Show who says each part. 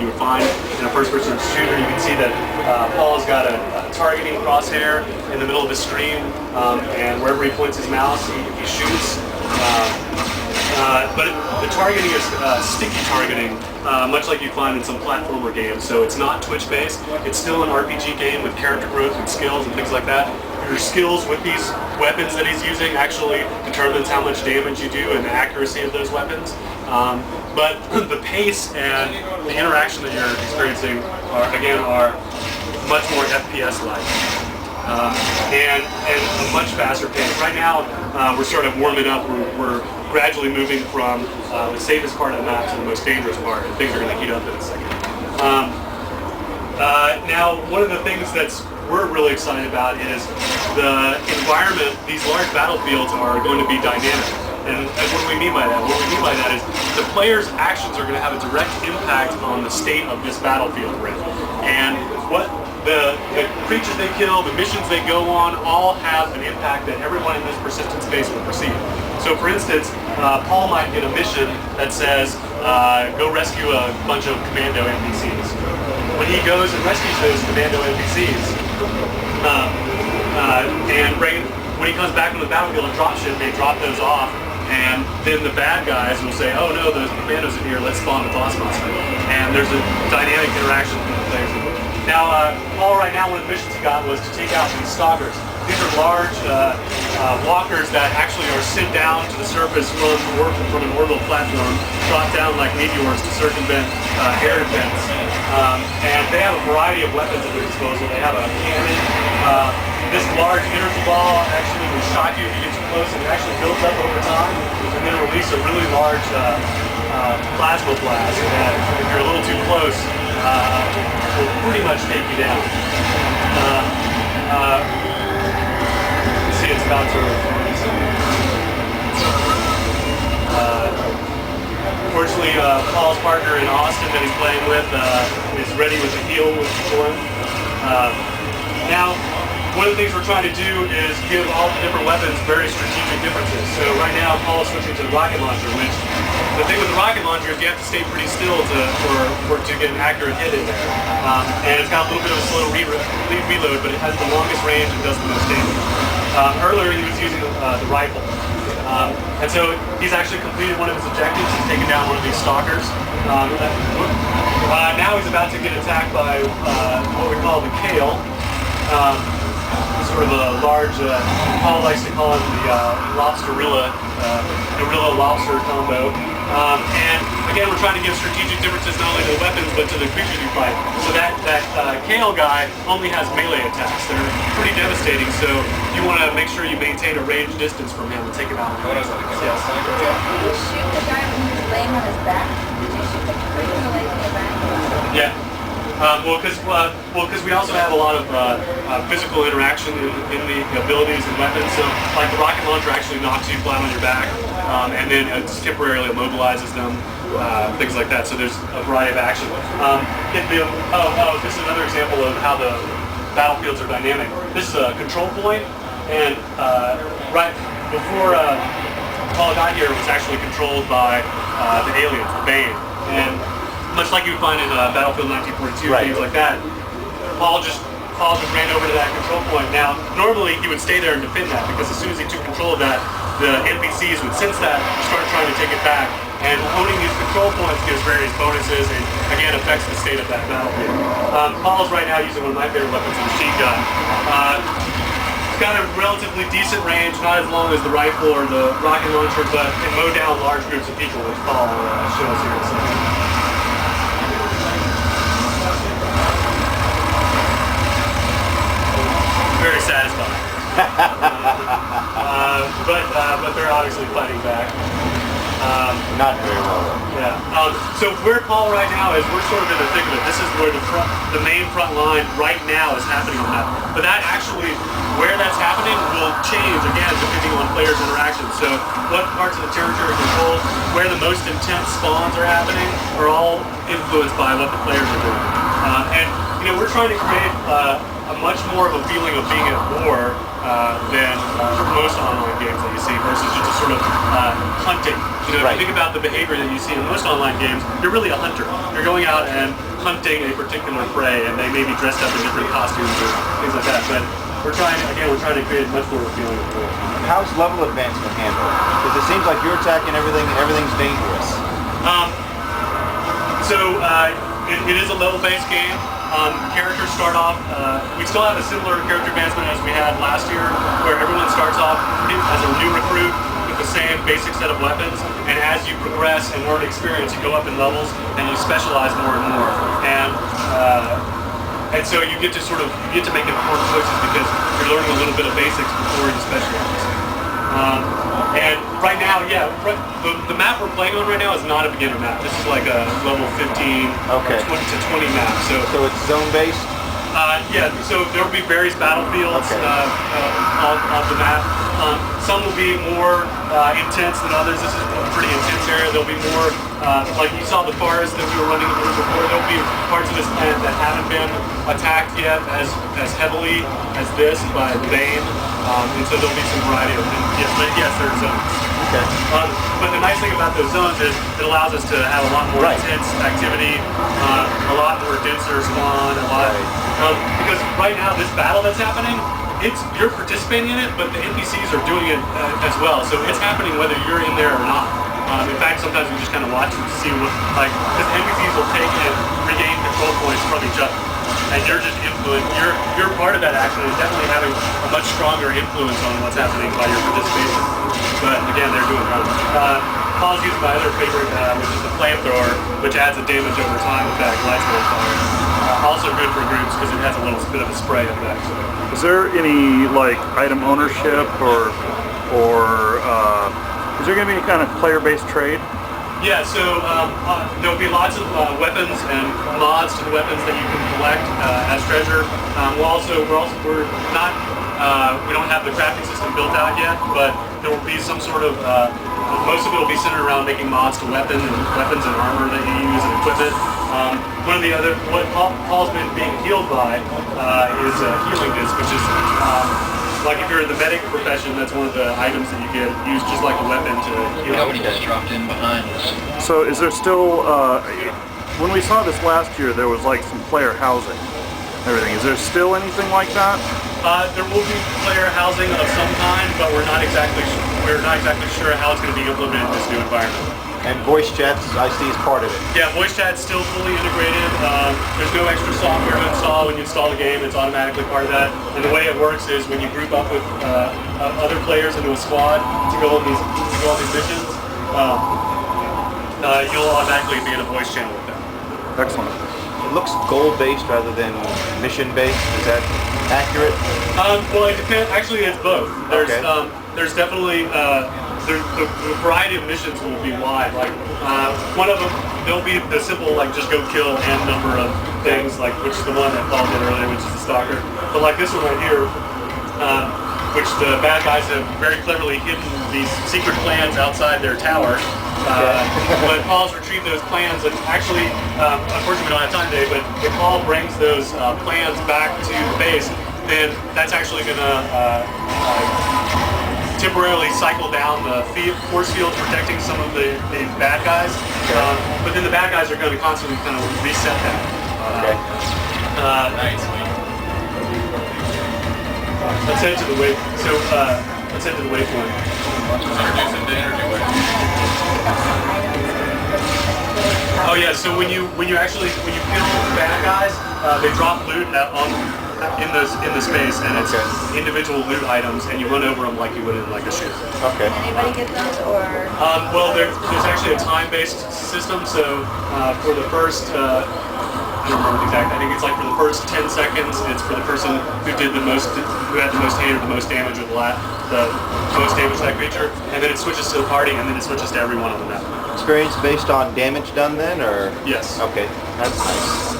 Speaker 1: you would find in a first-person shooter. You can see that Paul's got a targeting crosshair in the middle of the screen, and wherever he points his mouse, he shoots. But the targeting is sticky targeting, much like you find in some platformer games. So it's not Twitch-based. It's still an RPG game with character growth and skills and things like that. Your skills with these weapons that he's using actually determines how much damage you do and the accuracy of those weapons. But the pace and the interaction that you're experiencing are much more FPS-like. And a much faster pace. Right now, we're sort of warming up. We're gradually moving from the safest part of the map to the most dangerous part, and things are going to heat up in a second. Now, one of the things we're really excited about is the environment. These large battlefields are going to be dynamic. And what do we mean by that? What we mean by that is the players' actions are going to have a direct impact on the state of this battlefield we're in. And what the creatures they kill, the missions they go on, all have an impact that everyone in this persistent space will perceive. So for instance, Paul might get a mission that says, go rescue a bunch of commando NPCs. When he goes and rescues those commando NPCs, when he comes back from the battlefield and dropship, they drop those off, and then the bad guys will say, oh no, those commandos in here, let's spawn the boss monster. And there's a dynamic interaction between the players. Now, Paul right now, one of the missions he got was to take out these stalkers. These are large walkers that actually are sent down to the surface from an orbital platform, shot down like meteors to circumvent air defense. And they have a variety of weapons at their disposal. They have a cannon. This large energy ball actually will shock you if you get too close, and it actually builds up over time, and then release a really large plasma blast that, if you're a little too close, will pretty much take you down. See, it's about to. Fortunately, Paul's partner in Austin that he's playing with is ready with the heal for him. Now, one of the things we're trying to do is give all the different weapons very strategic differences. So right now, Paul is switching to the rocket launcher, which the thing with the rocket launcher is you have to stay pretty still to get an accurate hit in there. And it's got a little bit of a slow reload, but it has the longest range and does the most damage. Earlier, he was using the rifle. And so he's actually completed one of his objectives. He's taken down one of these stalkers. Now he's about to get attacked by what we call the Kale. Sort of a large, Paul likes to call it the lobster-rilla, gorilla-lobster combo. And again, we're trying to give strategic differences not only to the weapons, but to the creatures you fight. So that Kale guy only has melee attacks. They're pretty devastating, so you want to make sure you maintain a range distance from him and take him out.
Speaker 2: Did you shoot the guy when he was laying on his back? Did you shoot the creature when he was laying on his back?
Speaker 1: Yeah. Well, because we also have a lot of physical interaction in the abilities and weapons. So, like the rocket launcher actually knocks you flat on your back, and then it temporarily immobilizes them, things like that. So there's a variety of action. This is another example of how the battlefields are dynamic. This is a control point, and right before Paul got here, it was actually controlled by the aliens, the Bane, and much like you would find in Battlefield 1942, things like that. Paul just ran over to that control point. Now, normally he would stay there and defend that, because as soon as he took control of that, the NPCs would sense that, start trying to take it back. And owning these control points gives various bonuses and, again, affects the state of that battlefield. Paul's right now using one of my favorite weapons, the machine gun. It's got a relatively decent range, not as long as the rifle or the rocket launcher, but can mow down large groups of people, which Paul will show us here in a second. Very satisfying. But they're obviously fighting back.
Speaker 3: Not very well.
Speaker 1: Yeah. So where Paul right now is, we're sort of in the thick of it. This is where the main front line right now is happening on that. But that actually, where that's happening will change, again, depending on players' interactions. So what parts of the territory are controlled, where the most intense spawns are happening, are all influenced by what the players are doing. And we're trying to create a much more of a feeling of being at war than most online games that you see, versus just a sort of hunting. You know, if you think about the behavior that you see in most online games, you're really a hunter. You're going out and hunting a particular prey, and they may be dressed up in different costumes or things like that. But we're trying to create much more of a feeling of war.
Speaker 3: How's level advancement handled? Because it seems like you're attacking everything and everything's dangerous.
Speaker 1: It is a level-based game. Characters start off, we still have a similar character advancement as we had last year, where everyone starts off as a new recruit with the same basic set of weapons, and as you progress and learn experience, you go up in levels and you specialize more and more. And so you get to make important choices because you're learning a little bit of basics before you specialize. And right now, the map we're playing on right now is not a beginner map. This is like a level 15
Speaker 3: okay.
Speaker 1: 20 to 20 map. So
Speaker 3: it's zone-based?
Speaker 1: So there will be various battlefields off the map. Some will be more intense than others. This is a pretty intense area. There'll be more, like you saw the forest that we were running a little before. There'll be parts of this planet that haven't been attacked yet as heavily as this by Bane. And so there'll be some variety of things. Yes, there are zones.
Speaker 3: Okay.
Speaker 1: But the nice thing about those zones is it allows us to have a lot more intense activity, a lot more denser spawn, because right now this battle that's happening, you're participating in it, but the NPCs are doing it as well. So it's happening whether you're in there or not. In fact, sometimes we just kind of watch to see what, because NPCs will take and regain control points from each other. And you're just you're part of that action, and definitely having a much stronger influence on what's happening by your participation. But again, they're doing it. Paul's using my other favorite, which is the flamethrower, which adds a damage over time effect, lights on fire. Also good for groups because it has a little bit of a spray effect.
Speaker 4: Is there any item ownership or is there going to be any kind of player-based trade?
Speaker 1: Yeah, so there'll be lots of weapons and mods to the weapons that you can collect as treasure. We don't have the crafting system built out yet, but there will be some sort of, most of it will be centered around making mods to weapons and armor that you use and equipment. What Paul's been being healed by is healing disc, which is like if you're in the medic profession, that's one of the items that you get used just like a weapon to heal.
Speaker 5: Nobody just dropped in behind us.
Speaker 4: So is there still, when we saw this last year, there was some player housing and everything. Is there still anything like that?
Speaker 1: There will be player housing of some kind, but we're not exactly sure how it's going to be implemented in this new environment.
Speaker 3: And voice chats, I see, is part of it.
Speaker 1: Yeah, voice chat's still fully integrated. There's no extra software to install when you install the game. It's automatically part of that. And the way it works is when you group up with other players into a squad to go on these missions, you'll automatically be in a voice channel with them.
Speaker 4: Excellent.
Speaker 3: It looks goal-based rather than mission-based. Is that accurate?
Speaker 1: Well, it depends. Actually, it's both. There's definitely the variety of missions will be wide. One of them, there'll be the simple just go kill n number of things, which is the one that Paul did earlier, which is the stalker. But this one right here, which the bad guys have very cleverly hidden these secret plans outside their tower. But Paul's retrieved those plans, and actually, unfortunately we don't have time today, but if Paul brings those plans back to the base, then that's actually going to temporarily cycle down the force fields protecting some of the bad guys. But then the bad guys are going to constantly kind of reset that.
Speaker 5: Nice.
Speaker 1: Let's head to the waypoint. Oh yeah, so when you kill bad guys, they drop loot in the space, and it's individual loot items, and you run over them like you would in a shooter.
Speaker 3: Okay.
Speaker 2: Anybody get those, or?
Speaker 1: Well, there's actually a time-based system. So for the first, I don't remember the exact. I think it's for the first 10 seconds. It's for the person who had the most hate or the most damage with the most damage to that creature, and then it switches to the party, and then it switches to every one on the map.
Speaker 3: Experience based on damage done then, or?
Speaker 1: Yes.
Speaker 3: Okay, that's nice.